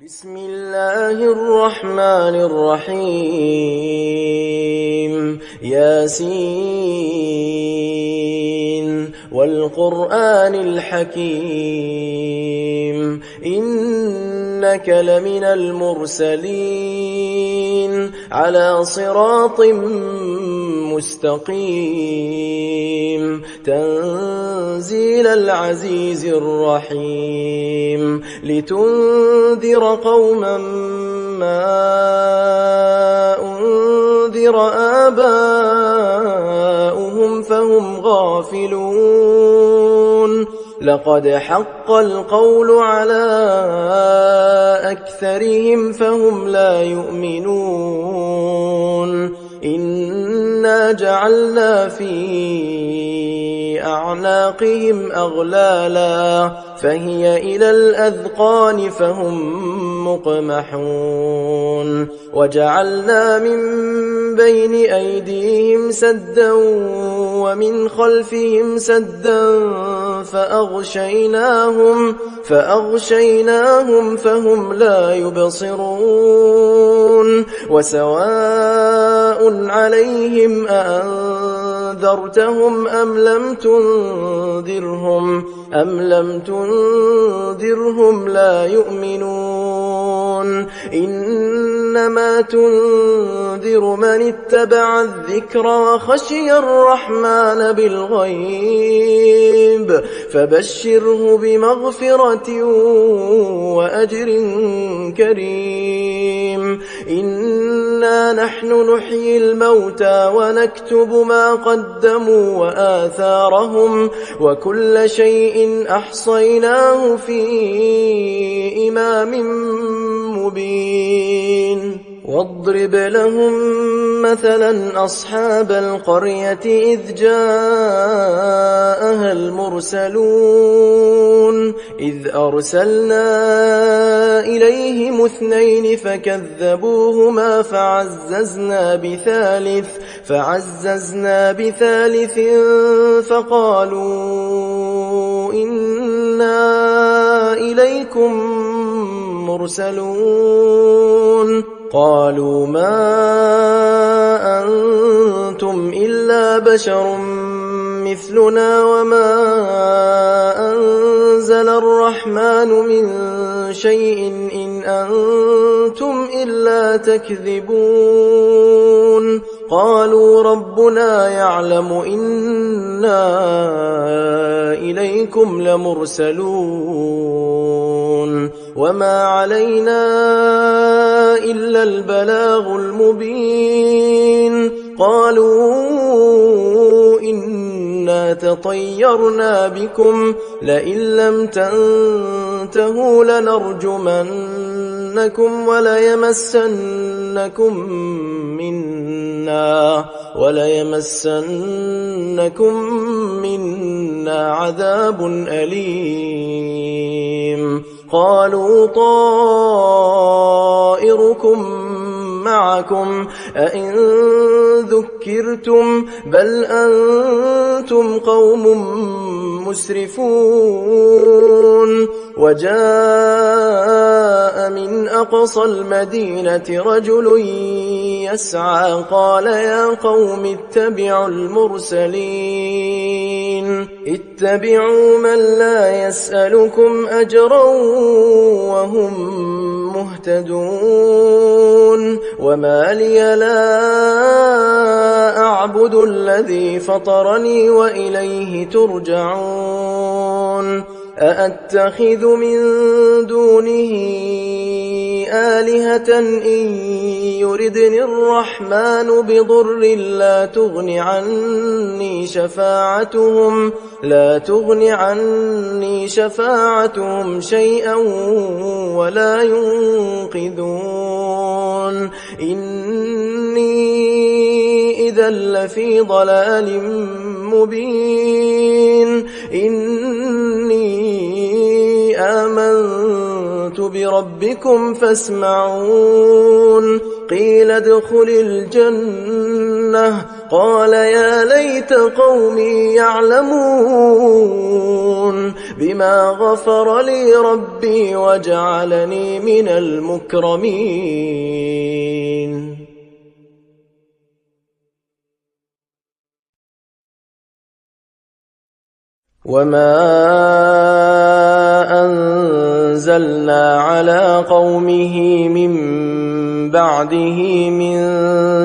بسم الله الرحمن الرحيم ياسين والقرآن الحكيم إنك لمن المرسلين على صراط مستقيم تنزيل العزيز الرحيم لتنذر قوما ما أنذر آباؤهم فهم غافلون لقد حق القول على أكثرهم فهم لا يؤمنون إنا جعلنا في أعناقهم أغلالا فهي إلى الأذقان فهم مقمحون وجعلنا من بين أيديهم سدا ومن خلفهم سدا فأغشيناهم فهم لا يبصرون وسواء عليهم أأنذرتهم أم لم تنذرهم لا يؤمنون إنما تنذر من اتبع الذكر وخشي الرحمن بالغيب فبشره بمغفرة وأجر كريم إنا نحن نحيي الموتى ونكتب ما قدموا وآثارهم وكل شيء أحصيناه في إمام مبين واضرب لهم مثلا أصحاب القرية إذ جاءها المرسلون إذ أرسلنا إليهم 2 فكذبوهما فعززنا بثالث فقالوا إنا إليكم مرسلون قالوا ما أنتم إلا بشر مثلنا وما أنزل الرحمن من شيء إن أنتم إلا تكذبون قالوا ربنا يعلم إنا إليكم لمرسلون وما علينا إلا البلاغ المبين قالوا إنا تطيرنا بكم لئن لم تنتهوا لنرجمنكم وليمسنكم منا عذاب أليم قالوا طائركم معكم أئن ذكرتم بل أنتم قوم مسرفون وجاء من أقصى المدينة رجل يسعى قال يا قوم اتبعوا المرسلين اتبعوا من لا يسألكم أجرا وهم مهتدون وما لي لا أعبد الذي فطرني وإليه ترجعون أأتخذ من دونه آلهة إن يردني الرحمن بضر لا تغن عني شفاعتهم شيئا ولا ينقذون إني إذا لفي ضلال مبين إني آمنت بربكم فاسمعون قيل ادخل الجنة قال يا ليت قومي يعلمون بما غفر لي ربي وجعلني من المكرمين. وما أنزلنا على قومه من بعده من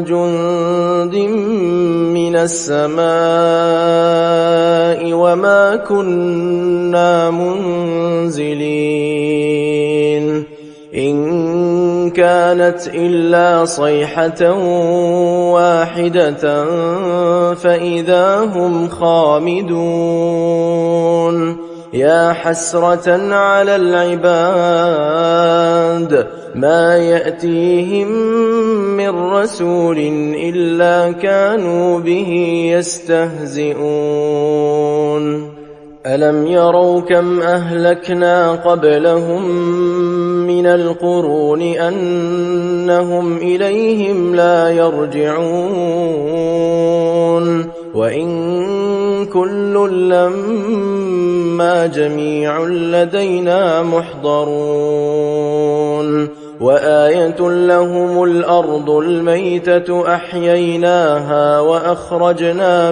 جند من السماء وما كنا منزلين إن كانت إلا صيحة واحدة فإذا هم خامدون. يا حسرة على العباد ما يأتيهم من رسول إلا كانوا به يستهزئون. ألم يروا كم أهلكنا قبلهم من القرون أنهم إليهم لا يرجعون وإن كل لما جميع لدينا محضرون. وآية لهم الأرض الميتة أحييناها وأخرجنا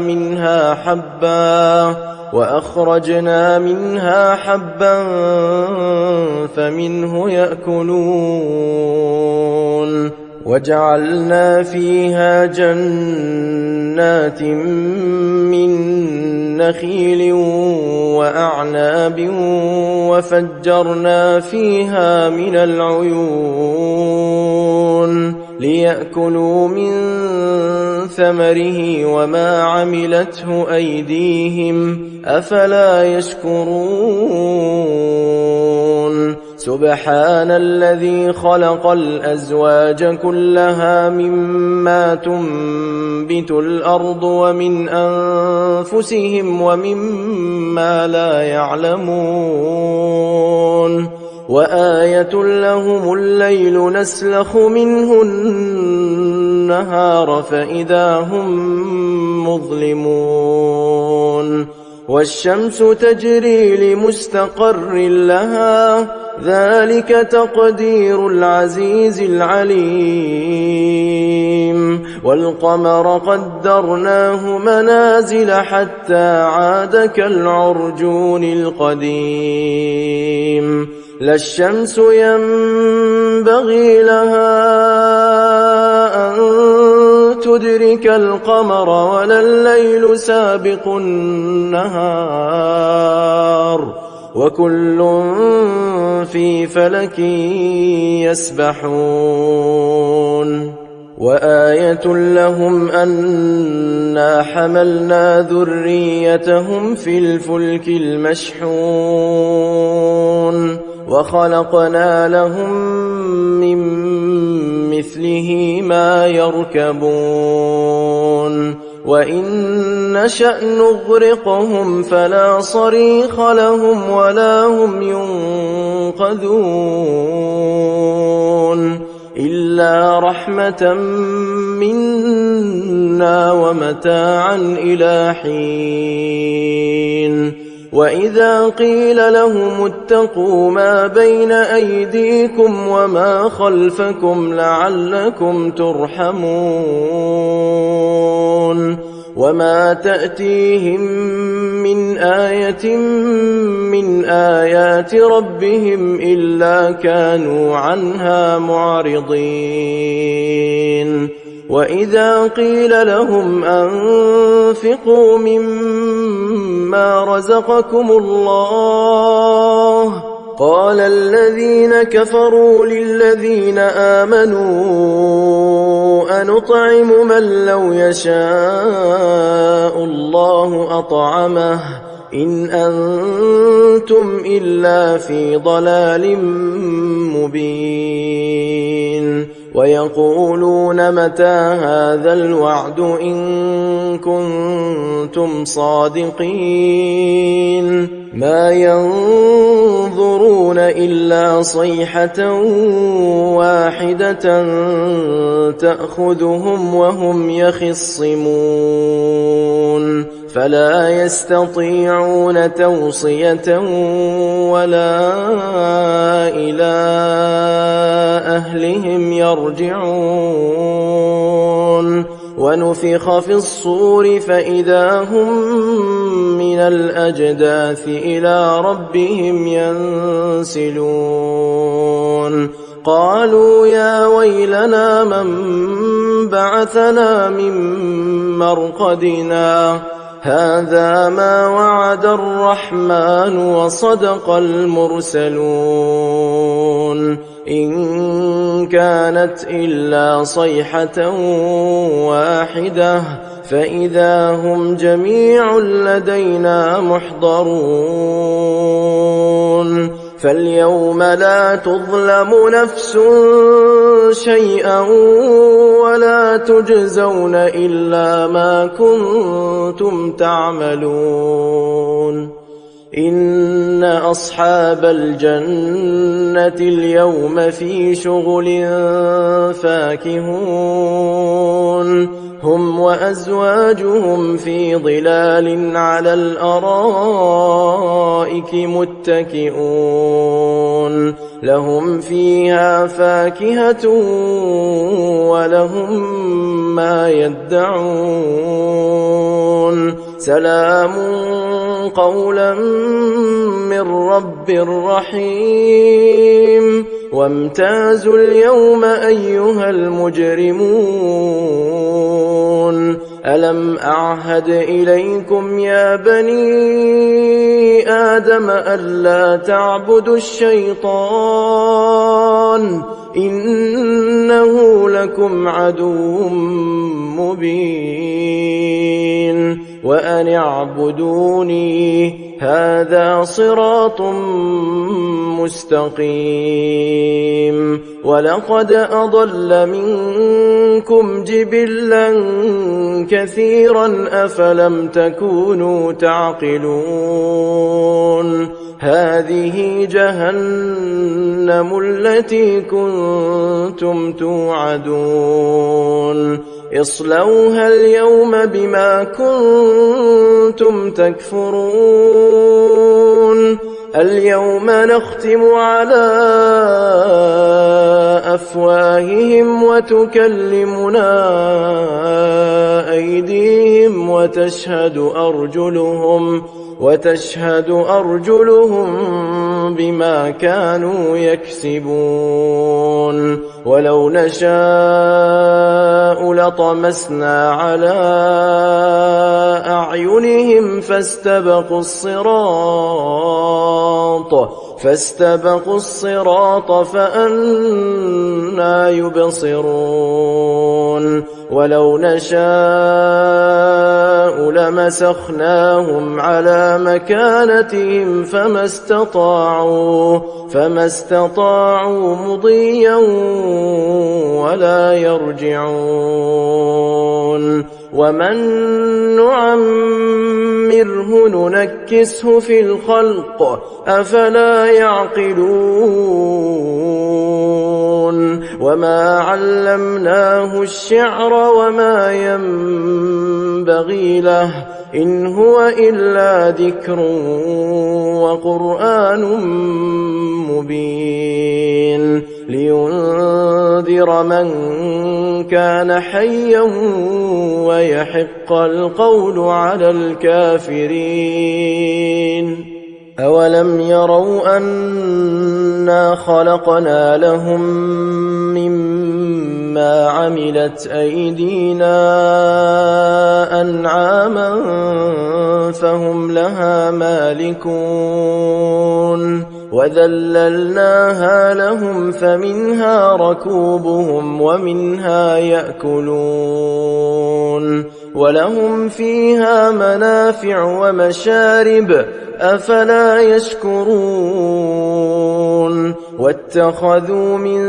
منها حبا فمنه يأكلون. وجعلنا فيها جنات من نخيل وأعناب وفجرنا فيها من العيون ليأكلوا من ثمره وما عملته أيديهم أفلا يشكرون. سبحان الذي خلق الأزواج كلها مما تنبت الأرض ومن أنفسهم ومما لا يعلمون. وآية لهم الليل نسلخ منه النهار فإذا هم مظلمون. والشمس تجري لمستقر لها ذلك تقدير العزيز العليم. والقمر قدرناه منازل حتى عاد كالعرجون القديم. لا الشمس ينبغي لها أن تدرك القمر ولا الليل سابق النهار وكل في فلك يسبحون. وآية لهم أنا حملنا ذريتهم في الفلك المشحون وخلقنا لهم من مثله ما يركبون. وإن نشأ نغرقهم فلا صريخ لهم ولا هم ينقذون إلا رحمة منا ومتاعا إلى حين. وإذا قيل لهم اتقوا ما بين أيديكم وما خلفكم لعلكم ترحمون. وما تأتيهم من آية من آيات ربهم إلا كانوا عنها معرضين. وإذا قيل لهم أنفقوا مما رزقكم الله قال الذين كفروا للذين آمنوا أنطعم من لو يشاء الله أطعمه إن أنتم إلا في ضلال مبين. ويقولون متى هذا الوعد إن كنتم صادقين ما ينظرون إلا صيحة واحدة تأخذهم وهم يخصمون فلا يستطيعون توصية ولا إلى أهلهم يرجعون ونفخ في الصور فإذا هم من الأجداث إلى ربهم ينسلون قالوا يا ويلنا من بعثنا من مرقدنا هذا ما وعد الرحمن وصدق المرسلون إن كانت إلا صيحة واحدة فإذا هم جميع لدينا محضرون فاليوم لا تظلم نفس شيئا ولا تجزون إلا ما كنتم تعملون إن أصحاب الجنة اليوم في شغل فاكهون هم وأزواجهم في ظلال على الأرائك متكئون لهم فيها فاكهة ولهم ما يدعون سلام قولا من رب رحيم وامتازوا اليوم أيها المجرمون ألم أعهد إليكم يا بني آدم ألا تعبدوا الشيطان إنه لكم عدو مبين وأن اعبدوني هذا صراط مستقيم ولقد أضل منكم جبلا كثيرا أفلم تكونوا تعقلون هذه جهنم التي كنتم توعدون اصلوها اليوم بما كنتم تكفرون اليوم نختم على أفواههم وتكلمنا أيديهم وتشهد أرجلهم بما كانوا يكسبون ولو نشاء لطمسنا على أعينهم فاستبقوا الصراط فأنى يبصرون ولو نشاء لمسخناهم على مكانتهم فما استطاعوا مضيا ولا يرجعون ومن نعمره ننكسه في الخلق أفلا يعقلون وما علمناه الشعر وما ينبغي له إن هو إلا ذكر وقرآن مبين لينذر من كان حيا ويحق القول على الكافرين أولم يروا أنا خلقنا لهم مما عملت أيدينا أنعاما فهم لها مالكون وذللناها لهم فمنها ركوبهم ومنها يأكلون ولهم فيها منافع ومشارب أفلا يشكرون واتخذوا من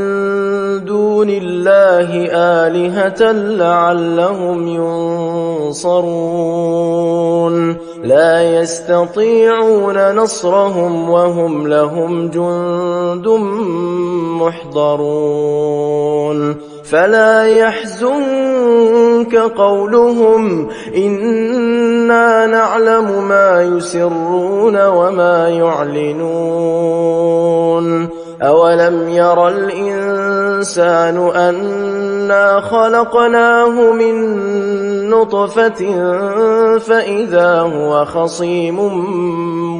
دون الله آلهة لعلهم ينصرون لا يستطيعون نصرهم وهم لهم جند محضرون فلا يحزنك قولهم إنا نعلم ما يسرون وما يعلنون أولم ير الإنسان أنا خلقناه من نطفة فإذا هو خصيم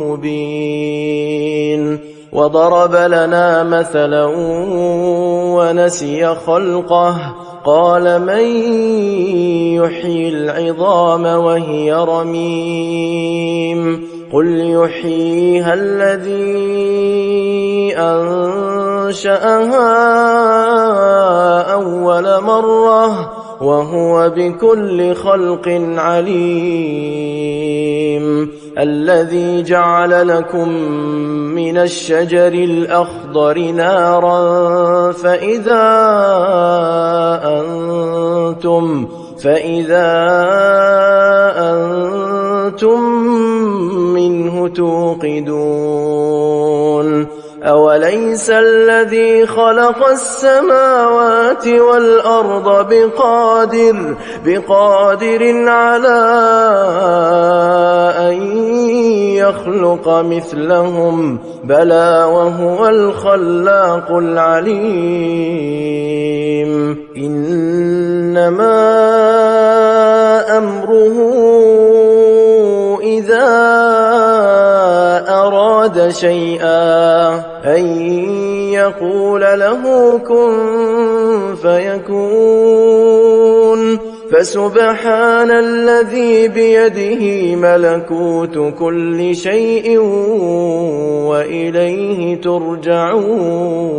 مبين وضرب لنا مثلا ونسي خلقه قال من يحيي العظام وهي رميم قل يحييها الذي أنشأها أول مرة وهو بكل خلق عليم الذي جعل لكم من الشجر الأخضر نارا فإذا أنتم منه توقدون أوليس الذي خلق السماوات والأرض بقادر على أن يخلق مثلهم بلى وهو الخلاق العليم إنما أمره إذا أراد شيئا أن يقول له كن فيكون فسبحان الذي بيده ملكوت كل شيء وإليه ترجعون